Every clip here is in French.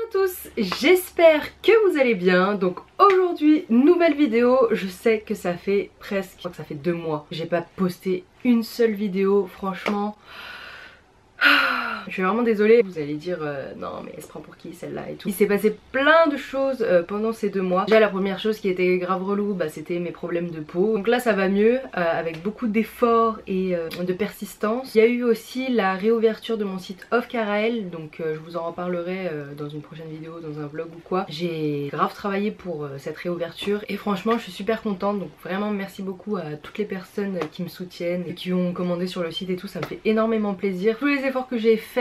à tous, j'espère que vous allez bien. Donc aujourd'hui, nouvelle vidéo. Je sais que ça fait presque, je crois que ça fait 2 mois que j'ai pas posté une seule vidéo, franchement. Je suis vraiment désolée, vous allez dire non mais elle se prend pour qui celle-là et tout. Il s'est passé plein de choses pendant ces 2 mois. Déjà la première chose qui était grave relou, bah, c'était mes problèmes de peau. Donc là ça va mieux, avec beaucoup d'efforts et de persistance. Il y a eu aussi la réouverture de mon site Ofcaraël, donc je vous en reparlerai dans une prochaine vidéo, dans un vlog ou quoi. J'ai grave travaillé pour cette réouverture et franchement je suis super contente. Donc vraiment merci beaucoup à toutes les personnes qui me soutiennent et qui ont commandé sur le site et tout, ça me fait énormément plaisir. Tous les efforts que j'ai fait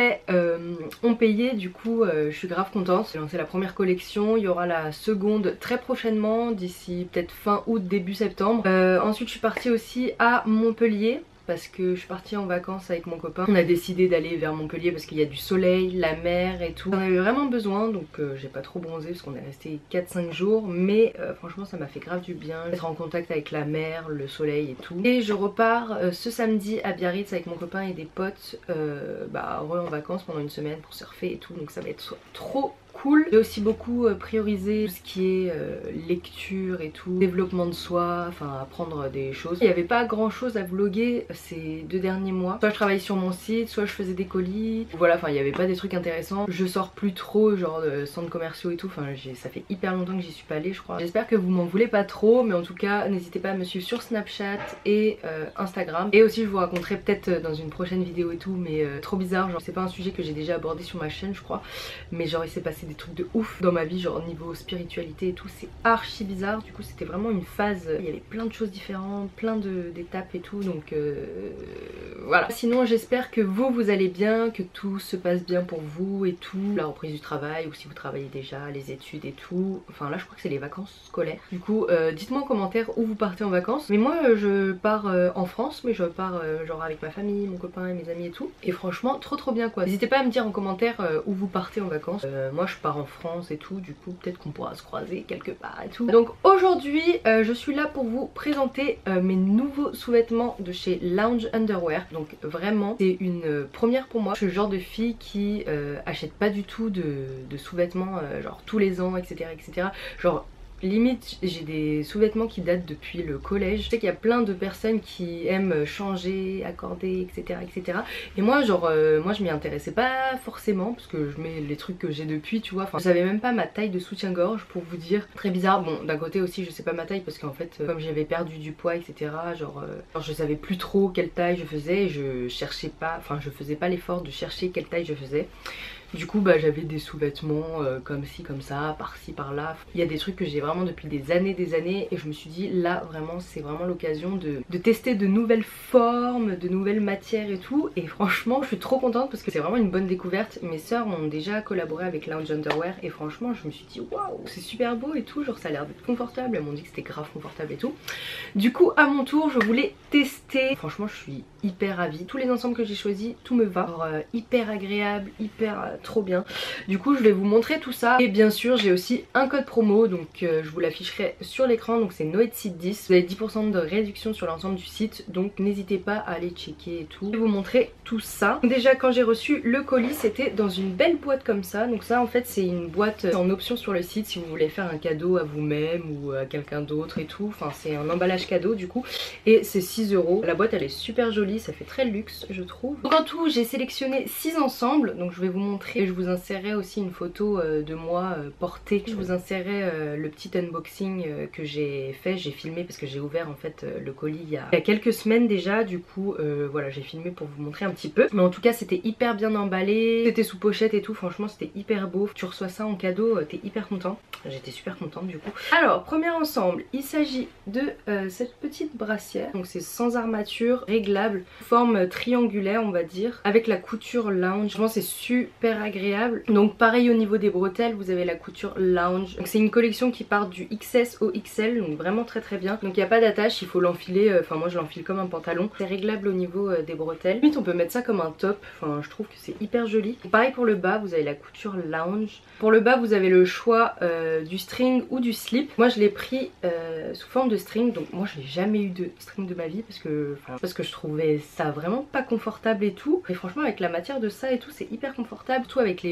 ont payé, du coup je suis grave contente. J'ai lancé la première collection, il y aura la seconde très prochainement, d'ici peut-être fin août, début septembre. Ensuite je suis partie aussi à Montpellier parce que je suis partie en vacances avec mon copain. On a décidé d'aller vers Montpellier parce qu'il y a du soleil, la mer et tout. J'en avais vraiment besoin, donc j'ai pas trop bronzé parce qu'on est resté 4-5 jours, mais franchement ça m'a fait grave du bien, être en contact avec la mer, le soleil et tout. Et je repars ce samedi à Biarritz avec mon copain et des potes, en vacances pendant une semaine pour surfer et tout, donc ça va être trop cool. J'ai aussi beaucoup priorisé tout ce qui est lecture et tout, développement de soi, enfin apprendre des choses. Il n'y avait pas grand chose à vlogger ces 2 derniers mois. Soit je travaillais sur mon site, soit je faisais des colis. Voilà, enfin il n'y avait pas des trucs intéressants. Je sors plus trop genre de centres commerciaux et tout, enfin ça fait hyper longtemps que j'y suis pas allée je crois. J'espère que vous m'en voulez pas trop, mais en tout cas n'hésitez pas à me suivre sur Snapchat et Instagram. Et aussi je vous raconterai peut-être dans une prochaine vidéo et tout, mais trop bizarre, genre c'est pas un sujet que j'ai déjà abordé sur ma chaîne je crois, mais genre il s'est passé des trucs de ouf dans ma vie, genre niveau spiritualité et tout, c'est archi bizarre. Du coup c'était vraiment une phase, il y avait plein de choses différentes, plein d'étapes et tout, donc voilà. Sinon j'espère que vous allez bien, que tout se passe bien pour vous et tout, la reprise du travail, ou si vous travaillez déjà, les études et tout. Enfin là je crois que c'est les vacances scolaires. Du coup dites-moi en commentaire où vous partez en vacances. Mais moi je pars en France, mais je pars genre avec ma famille, mon copain et mes amis et tout, et franchement trop bien quoi. N'hésitez pas à me dire en commentaire où vous partez en vacances. Moi je pars en France et tout, du coup peut-être qu'on pourra se croiser quelque part et tout. Donc aujourd'hui je suis là pour vous présenter mes nouveaux sous-vêtements de chez Lounge Underwear. Donc vraiment c'est une première pour moi. Je suis le genre de fille qui achète pas du tout de sous-vêtements genre tous les ans, etc, etc. Genre limite j'ai des sous-vêtements qui datent depuis le collège. Je sais qu'il y a plein de personnes qui aiment changer, accorder, etc. Et moi genre moi je m'y intéressais pas forcément parce que je mets les trucs que j'ai depuis, tu vois. Enfin je savais même pas ma taille de soutien-gorge pour vous dire. Très bizarre. Bon d'un côté aussi je sais pas ma taille parce qu'en fait comme j'avais perdu du poids, etc. Genre je savais plus trop quelle taille je faisais et je cherchais pas, enfin je faisais pas l'effort de chercher quelle taille je faisais. Du coup bah j'avais des sous-vêtements comme ci comme ça, par-ci par-là. Il y a des trucs que j'ai vraiment depuis des années et je me suis dit là vraiment c'est vraiment l'occasion de tester de nouvelles formes, de nouvelles matières et tout. Et franchement je suis trop contente parce que c'est vraiment une bonne découverte. Mes soeurs ont déjà collaboré avec Lounge Underwear et franchement je me suis dit waouh c'est super beau et tout, genre ça a l'air d'être confortable. Elles m'ont dit que c'était grave confortable et tout. Du coup à mon tour je voulais tester. Franchement je suis hyper ravie. Tous les ensembles que j'ai choisis, tout me va. Genre, hyper agréable, hyper trop bien. Du coup je vais vous montrer tout ça. Et bien sûr j'ai aussi un code promo, donc je vous l'afficherai sur l'écran. Donc c'est Noetsit10. Vous avez 10% de réduction sur l'ensemble du site, donc n'hésitez pas à aller checker et tout. Je vais vous montrer tout ça. Déjà quand j'ai reçu le colis c'était dans une belle boîte comme ça. Donc ça en fait c'est une boîte en option sur le site si vous voulez faire un cadeau à vous-même ou à quelqu'un d'autre et tout. Enfin c'est un emballage cadeau du coup. Et c'est 6 €. La boîte elle est super jolie, ça fait très luxe je trouve. Donc en tout j'ai sélectionné 6 ensembles, donc je vais vous montrer. Et je vous insérerai aussi une photo de moi portée. Je vous insérerai le petit unboxing que j'ai fait, j'ai filmé parce que j'ai ouvert en fait le colis il y a quelques semaines déjà. Du coup voilà j'ai filmé pour vous montrer un petit peu. Mais en tout cas c'était hyper bien emballé, c'était sous pochette et tout, franchement c'était hyper beau. Tu reçois ça en cadeau, t'es hyper content. J'étais super contente du coup. Alors premier ensemble, il s'agit de cette petite brassière. Donc c'est sans armature, réglable, forme triangulaire on va dire, avec la couture lounge. Franchement c'est super agréable. Donc pareil au niveau des bretelles, vous avez la couture lounge. Donc c'est une collection qui part du XS au XL, donc vraiment très bien. Donc il n'y a pas d'attache, il faut l'enfiler, enfin moi je l'enfile comme un pantalon. C'est réglable au niveau des bretelles. Limite on peut mettre ça comme un top, enfin je trouve que c'est hyper joli. Et pareil pour le bas, vous avez la couture lounge. Pour le bas vous avez le choix du string ou du slip. Moi je l'ai pris sous forme de string, donc moi je n'ai jamais eu de string de ma vie parce que je trouvais ça vraiment pas confortable et tout. Et franchement avec la matière de ça et tout c'est hyper confortable. confortable, tout avec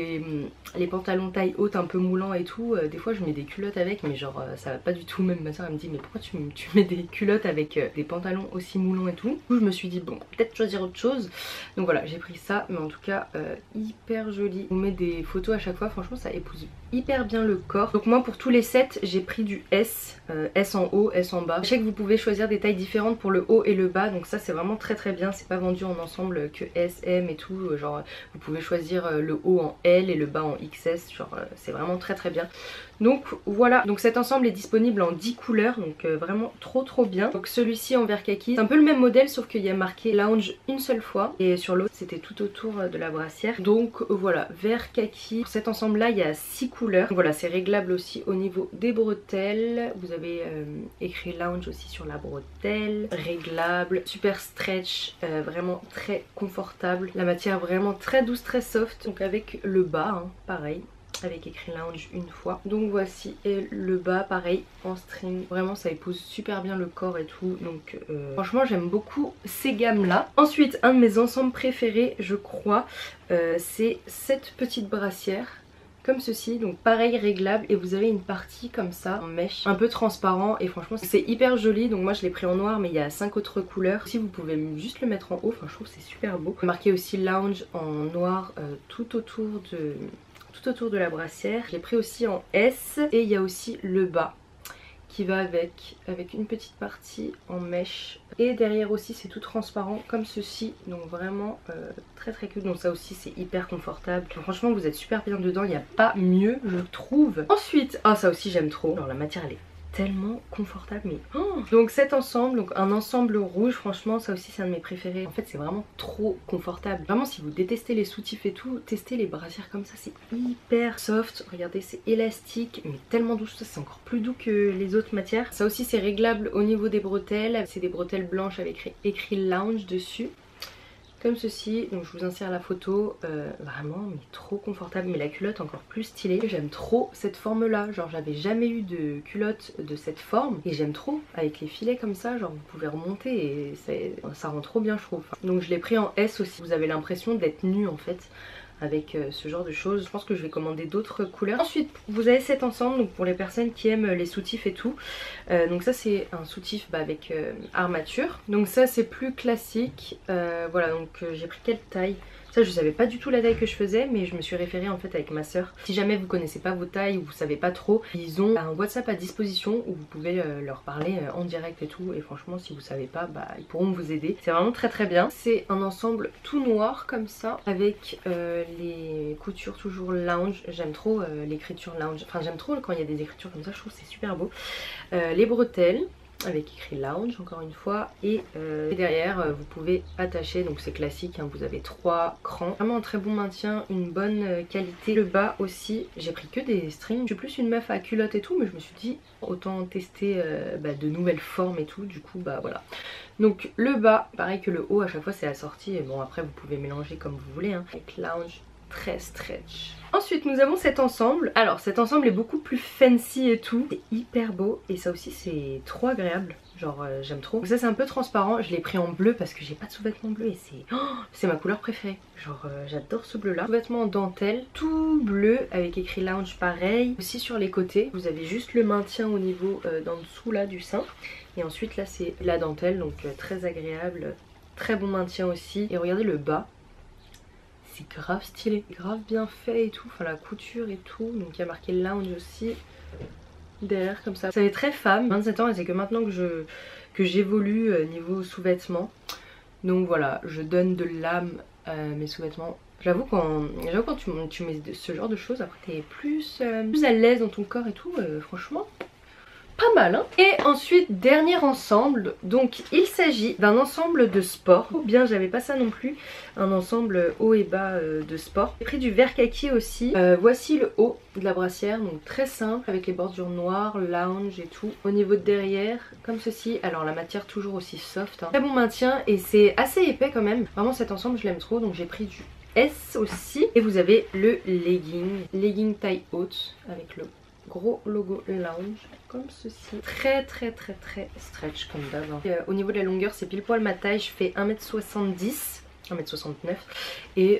les pantalons taille haute un peu moulants et tout. Des fois je mets des culottes avec, mais genre ça va pas du tout. Même ma soeur elle me dit mais pourquoi tu mets des culottes avec des pantalons aussi moulants et tout. Du coup je me suis dit bon, peut-être choisir autre chose. Donc voilà, j'ai pris ça, mais en tout cas hyper joli. On met des photos à chaque fois, franchement ça épouse hyper bien le corps. Donc moi pour tous les sets j'ai pris du S, S en haut, S en bas. Je sais que vous pouvez choisir des tailles différentes pour le haut et le bas, donc ça c'est vraiment très bien. C'est pas vendu en ensemble que S, M et tout, genre vous pouvez choisir le haut en L et le bas en XS, genre c'est vraiment très bien. Donc voilà, donc cet ensemble est disponible en 10 couleurs, donc vraiment trop bien. Donc celui-ci en vert kaki, c'est un peu le même modèle sauf qu'il y a marqué lounge une seule fois et sur l'autre c'était tout autour de la brassière. Donc voilà, vert kaki. Pour cet ensemble là il y a 6 couleurs. Donc, voilà, c'est réglable aussi au niveau des bretelles. Vous avez écrit lounge aussi sur la bretelle. Réglable, super stretch, vraiment très confortable. La matière vraiment très douce, très soft. Donc avec le bas, hein, pareil, avec écrit lounge une fois. Donc voici, et le bas pareil en string, vraiment ça épouse super bien le corps et tout, donc franchement j'aime beaucoup ces gammes là. Ensuite un de mes ensembles préférés je crois, c'est cette petite brassière comme ceci, donc pareil réglable, et vous avez une partie comme ça en mèche un peu transparent et franchement c'est hyper joli. Donc moi je l'ai pris en noir mais il y a 5 autres couleurs. Si vous pouvez juste le mettre en haut, enfin je trouve que c'est super beau. Marqué aussi lounge en noir tout autour de la brassière. Je l'ai pris aussi en S et il y a aussi le bas qui va avec une petite partie en mèche, et derrière aussi c'est tout transparent comme ceci, donc vraiment très cute. Donc ça aussi c'est hyper confortable, donc, franchement vous êtes super bien dedans, il n'y a pas mieux je trouve. Ensuite, ça aussi j'aime trop, alors la matière elle est tellement confortable, mais donc cet ensemble, donc un ensemble rouge, franchement ça aussi c'est un de mes préférés. En fait c'est vraiment trop confortable, vraiment si vous détestez les soutifs et tout, testez les brassières comme ça, c'est hyper soft. Regardez, c'est élastique mais tellement doux, ça c'est encore plus doux que les autres matières. Ça aussi c'est réglable au niveau des bretelles, c'est des bretelles blanches avec écrit lounge dessus comme ceci. Donc je vous insère la photo, vraiment mais trop confortable, mais la culotte encore plus stylée. J'aime trop cette forme là, genre j'avais jamais eu de culotte de cette forme et j'aime trop avec les filets comme ça, genre vous pouvez remonter et ça rend trop bien je trouve. Donc je l'ai pris en S aussi, vous avez l'impression d'être nu en fait avec ce genre de choses. Je pense que je vais commander d'autres couleurs. Ensuite vous avez cet ensemble, donc pour les personnes qui aiment les soutifs et tout, donc ça c'est un soutif avec armature, donc ça c'est plus classique. Voilà, donc j'ai pris quelle taille? Ça je savais pas du tout la taille que je faisais, mais je me suis référée en fait avec ma soeur. Si jamais vous connaissez pas vos tailles ou vous savez pas trop, ils ont un WhatsApp à disposition où vous pouvez leur parler en direct et tout, et franchement si vous savez pas, ils pourront vous aider. C'est vraiment très bien. C'est un ensemble tout noir comme ça avec les coutures toujours lounge. J'aime trop l'écriture lounge, enfin j'aime trop quand il y a des écritures comme ça, je trouve que c'est super beau. Les bretelles avec écrit lounge encore une fois, et derrière vous pouvez attacher, donc c'est classique hein, vous avez 3 crans, vraiment un très bon maintien, une bonne qualité. Le bas aussi j'ai pris que des strings, je suis plus une meuf à culotte et tout, mais je me suis dit autant tester de nouvelles formes et tout, du coup voilà. Donc le bas pareil que le haut, à chaque fois c'est assorti, et bon après vous pouvez mélanger comme vous voulez hein, avec lounge très stretch. Ensuite nous avons cet ensemble. Alors cet ensemble est beaucoup plus fancy et tout, c'est hyper beau et ça aussi c'est trop agréable, genre j'aime trop. Donc ça c'est un peu transparent, je l'ai pris en bleu parce que j'ai pas de sous-vêtements bleu et c'est ma couleur préférée, genre j'adore ce bleu là. Sous-vêtements en dentelle tout bleu avec écrit lounge pareil. Aussi sur les côtés vous avez juste le maintien au niveau d'en dessous là du sein, et ensuite là c'est la dentelle, donc très agréable, très bon maintien aussi. Et regardez le bas, c'est grave stylé, grave bien fait et tout, enfin la couture et tout. Donc il y a marqué lounge aussi derrière comme ça. Ça fait très femme, 27 ans, et c'est que maintenant que j'évolue niveau sous-vêtements. Donc voilà, je donne de l'âme à mes sous-vêtements. J'avoue quand tu mets ce genre de choses, après t'es plus à l'aise dans ton corps et tout, franchement pas mal hein. Et ensuite dernier ensemble, donc il s'agit d'un ensemble de sport, ou bien j'avais pas ça non plus, un ensemble haut et bas de sport. J'ai pris du vert kaki aussi. Voici le haut de la brassière, donc très simple avec les bordures noires, lounge et tout. Au niveau de derrière comme ceci, alors la matière toujours aussi soft hein. Très bon maintien et c'est assez épais quand même, vraiment cet ensemble je l'aime trop, donc j'ai pris du S aussi. Et vous avez le legging taille haute avec le gros logo lounge comme ceci, très stretch comme d'hab hein. Au niveau de la longueur c'est pile poil ma taille, je fais 1m70 1m69 et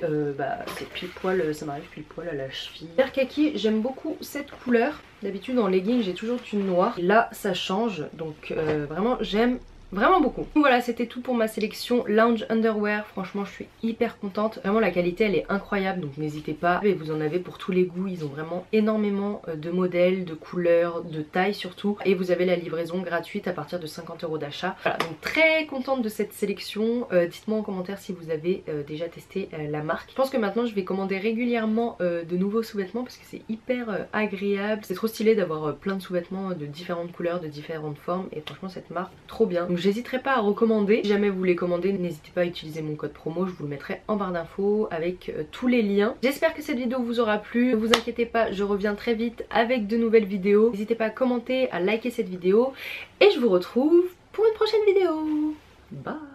c'est pile poil, ça m'arrive pile poil à la cheville. Vert kaki, j'aime beaucoup cette couleur. D'habitude en legging j'ai toujours du noir. Là ça change, donc vraiment j'aime vraiment beaucoup. Voilà, c'était tout pour ma sélection lounge underwear. Franchement je suis hyper contente. Vraiment la qualité elle est incroyable, donc n'hésitez pas. Et vous en avez pour tous les goûts. Ils ont vraiment énormément de modèles, de couleurs, de tailles surtout. Et vous avez la livraison gratuite à partir de 50 € d'achat. Voilà, donc très contente de cette sélection. Dites-moi en commentaire si vous avez déjà testé la marque. Je pense que maintenant je vais commander régulièrement de nouveaux sous-vêtements parce que c'est hyper agréable. C'est trop stylé d'avoir plein de sous-vêtements de différentes couleurs, de différentes formes. Et franchement cette marque trop bien. Donc j'hésiterai pas à recommander. Si jamais vous les commandez, n'hésitez pas à utiliser mon code promo, je vous le mettrai en barre d'infos avec tous les liens. J'espère que cette vidéo vous aura plu. Ne vous inquiétez pas, je reviens très vite avec de nouvelles vidéos. N'hésitez pas à commenter, à liker cette vidéo et je vous retrouve pour une prochaine vidéo. Bye.